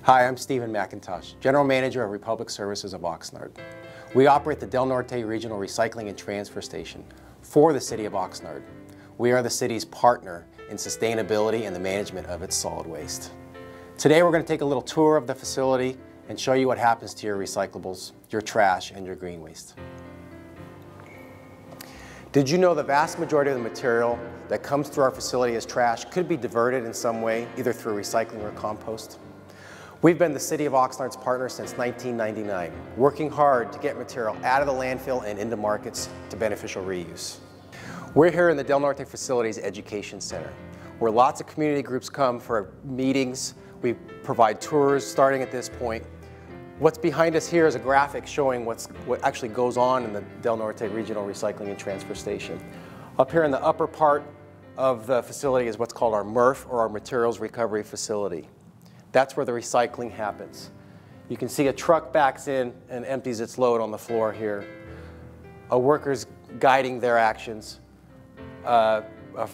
Hi, I'm Stephen McIntosh, General Manager of Republic Services of Oxnard. We operate the Del Norte Regional Recycling and Transfer Station for the City of Oxnard. We are the city's partner in sustainability and the management of its solid waste. Today we're going to take a little tour of the facility and show you what happens to your recyclables, your trash, and your green waste. Did you know the vast majority of the material that comes through our facility as trash could be diverted in some way, either through recycling or compost? We've been the City of Oxnard's partner since 1999, working hard to get material out of the landfill and into markets to beneficial reuse. We're here in the Del Norte Facilities Education Center, where lots of community groups come for meetings. We provide tours starting at this point. What's behind us here is a graphic showing what actually goes on in the Del Norte Regional Recycling and Transfer Station. Up here in the upper part of the facility is what's called our MRF, or our Materials Recovery Facility. That's where the recycling happens. You can see a truck backs in and empties its load on the floor here. A worker's guiding their actions. A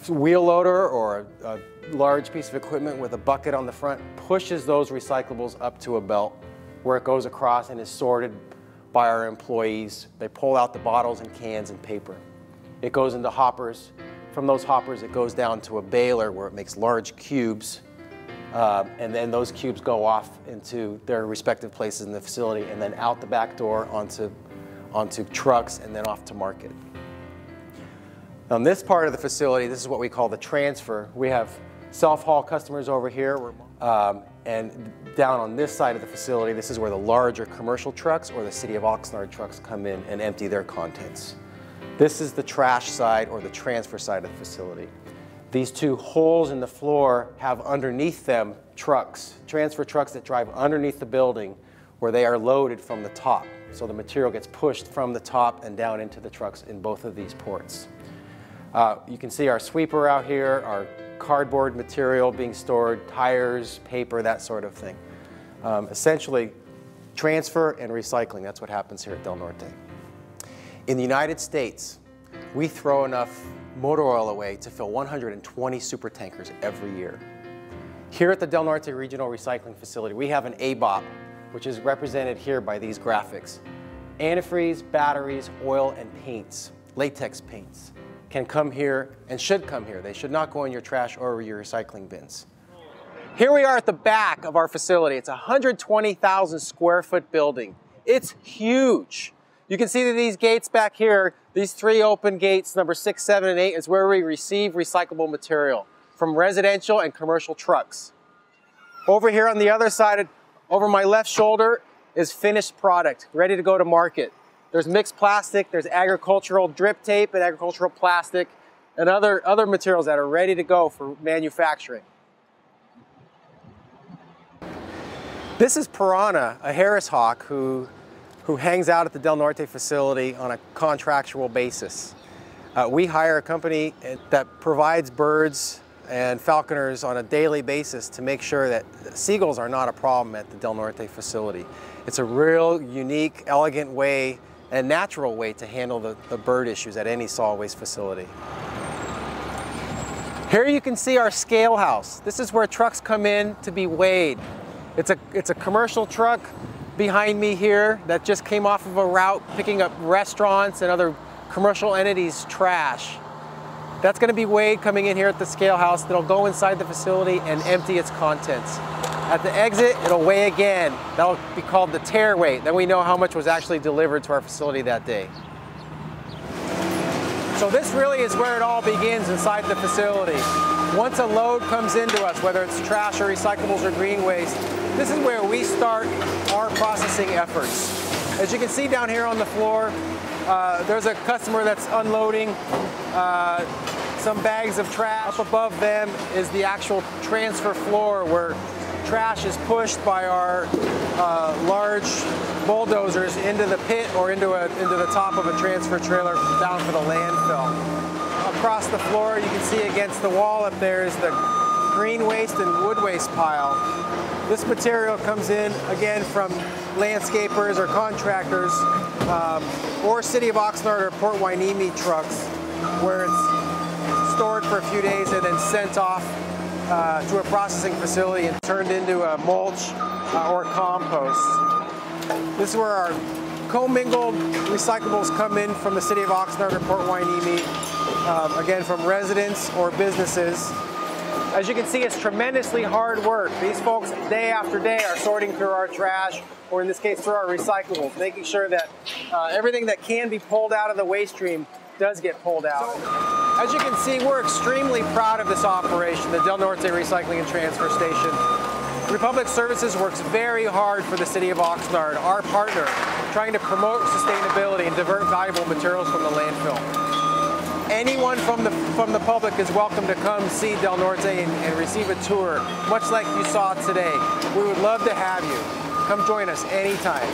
wheel loader or a large piece of equipment with a bucket on the front pushes those recyclables up to a belt where it goes across and is sorted by our employees. They pull out the bottles and cans and paper. It goes into hoppers. From those hoppers it goes down to a baler where it makes large cubes. And then those cubes go off into their respective places in the facility and then out the back door onto trucks and then off to market. On this part of the facility, this is what we call the transfer. We have self-haul customers over here, and down on this side of the facility, this is where the larger commercial trucks or the City of Oxnard trucks come in and empty their contents. This is the trash side or the transfer side of the facility. These two holes in the floor have underneath them trucks, transfer trucks that drive underneath the building where they are loaded from the top. So the material gets pushed from the top and down into the trucks in both of these ports. You can see our sweeper out here, our cardboard material being stored, tires, paper, that sort of thing. Essentially, transfer and recycling, that's what happens here at Del Norte. In the United States, we throw enough motor oil away to fill 120 super tankers every year. Here at the Del Norte Regional Recycling Facility, we have an ABOP, which is represented here by these graphics. Antifreeze, batteries, oil, and paints, latex paints, can come here and should come here. They should not go in your trash or your recycling bins. Here we are at the back of our facility. It's a 120,000 square foot building. It's huge. You can see that these gates back here, these three open gates, number 6, 7, and 8, is where we receive recyclable material from residential and commercial trucks. Over here on the other side, over my left shoulder, is finished product, ready to go to market. There's mixed plastic, there's agricultural drip tape and agricultural plastic, and other materials that are ready to go for manufacturing. This is Piranha, a Harris hawk who hangs out at the Del Norte facility on a contractual basis. We hire a company that provides birds and falconers on a daily basis to make sure that seagulls are not a problem at the Del Norte facility. It's a real unique, elegant way and natural way to handle the bird issues at any solid waste facility. Here you can see our scale house. This is where trucks come in to be weighed. It's a commercial truck behind me here that just came off of a route picking up restaurants and other commercial entities' trash. That's going to be weighed coming in here at the scale house. That'll go inside the facility and empty its contents. At the exit, it'll weigh again. That'll be called the tear weight. Then we know how much was actually delivered to our facility that day. So this really is where it all begins inside the facility. Once a load comes into us, whether it's trash or recyclables or green waste, this is where we start our processing efforts. As you can see down here on the floor, there's a customer that's unloading some bags of trash. Up above them is the actual transfer floor where trash is pushed by our large bulldozers into the pit or into the top of a transfer trailer down for the landfill. Across the floor, you can see against the wall up there is the green waste and wood waste pile. This material comes in again from landscapers or contractors or City of Oxnard or Port Hueneme trucks, where it's stored for a few days and then sent off to a processing facility and turned into a mulch or compost. This is where our commingled recyclables come in from the city of Oxnard or Port Hueneme, again from residents or businesses. As you can see, it's tremendously hard work. These folks, day after day, are sorting through our trash, or in this case, through our recyclables, making sure that everything that can be pulled out of the waste stream does get pulled out. So, as you can see, we're extremely proud of this operation, the Del Norte Recycling and Transfer Station. Republic Services works very hard for the city of Oxnard, our partner, trying to promote sustainability and divert valuable materials from the landfill. Anyone from the public is welcome to come see Del Norte and receive a tour, much like you saw today. We would love to have you. Come join us anytime.